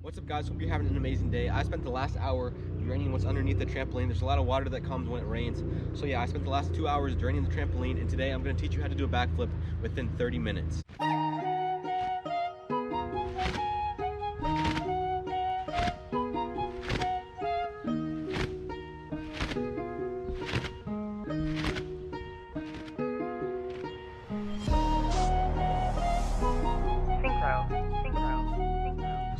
What's up, guys? Hope you're having an amazing day. I spent the last hour draining what's underneath the trampoline. There's a lot of water that comes when it rains. So yeah, I spent the last 2 hours draining the trampoline, and today I'm going to teach you how to do a backflip within 30 minutes.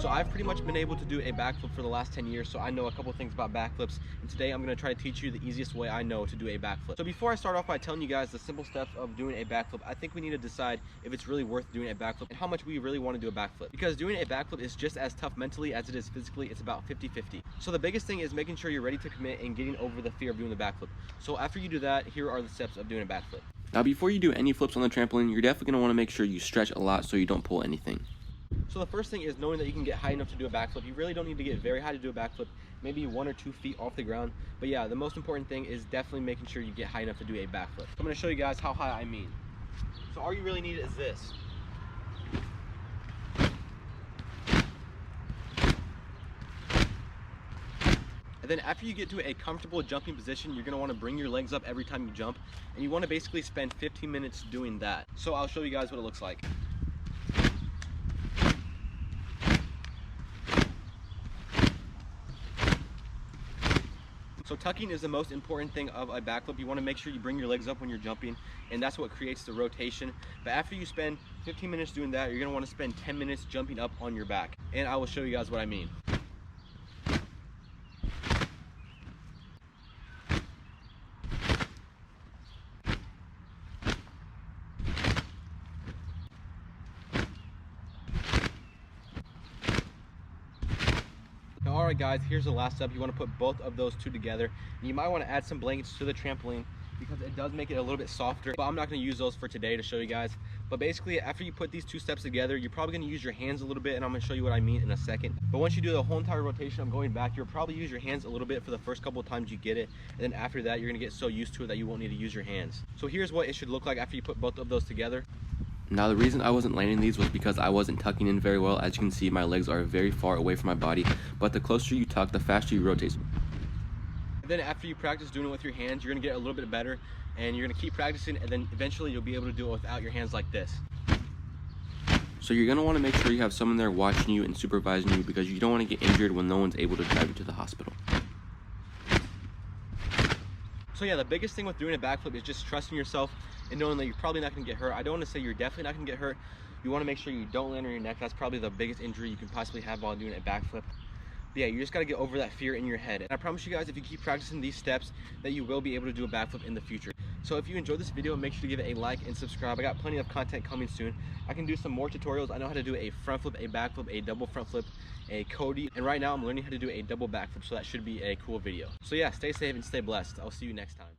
So I've pretty much been able to do a backflip for the last 10 years, so I know a couple things about backflips, and today I'm going to try to teach you the easiest way I know to do a backflip. So before I start off by telling you guys the simple steps of doing a backflip, I think we need to decide if it's really worth doing a backflip and how much we really want to do a backflip. Because doing a backflip is just as tough mentally as it is physically. It's about 50-50. So the biggest thing is making sure you're ready to commit and getting over the fear of doing the backflip. So after you do that, here are the steps of doing a backflip. Now before you do any flips on the trampoline, you're definitely going to want to make sure you stretch a lot so you don't pull anything. So the first thing is knowing that you can get high enough to do a backflip. You really don't need to get very high to do a backflip, maybe 1 or 2 feet off the ground. But yeah, the most important thing is definitely making sure you get high enough to do a backflip. So I'm going to show you guys how high I mean. So all you really need is this. And then after you get to a comfortable jumping position, you're going to want to bring your legs up every time you jump, and you want to basically spend 15 minutes doing that. So I'll show you guys what it looks like. So tucking is the most important thing of a backflip. You want to make sure you bring your legs up when you're jumping, and that's what creates the rotation. But after you spend 15 minutes doing that, you're going to want to spend 10 minutes jumping up on your back. And I will show you guys what I mean. Alright guys, here's the last step. You want to put both of those two together. And you might want to add some blankets to the trampoline because it does make it a little bit softer, but I'm not going to use those for today to show you guys. But basically, after you put these two steps together, you're probably going to use your hands a little bit, and I'm going to show you what I mean in a second. But once you do the whole entire rotation, I'm going back, you'll probably use your hands a little bit for the first couple of times you get it, and then after that, you're going to get so used to it that you won't need to use your hands. So here's what it should look like after you put both of those together. Now the reason I wasn't landing these was because I wasn't tucking in very well. As you can see, my legs are very far away from my body, but the closer you tuck, the faster you rotate. And then after you practice doing it with your hands, you're going to get a little bit better, and you're going to keep practicing, and then eventually you'll be able to do it without your hands like this. So you're going to want to make sure you have someone there watching you and supervising you, because you don't want to get injured when no one's able to drive you to the hospital. So yeah, the biggest thing with doing a backflip is just trusting yourself and knowing that you're probably not going to get hurt. I don't want to say you're definitely not going to get hurt. You want to make sure you don't land on your neck. That's probably the biggest injury you can possibly have while doing a backflip. But yeah, you just got to get over that fear in your head. And I promise you guys, if you keep practicing these steps, that you will be able to do a backflip in the future. So if you enjoyed this video, make sure to give it a like and subscribe. I got plenty of content coming soon. I can do some more tutorials. I know how to do a front flip, a back flip, a double front flip, a Cody, and right now I'm learning how to do a double back flip, so that should be a cool video. So yeah, stay safe and stay blessed. I'll see you next time.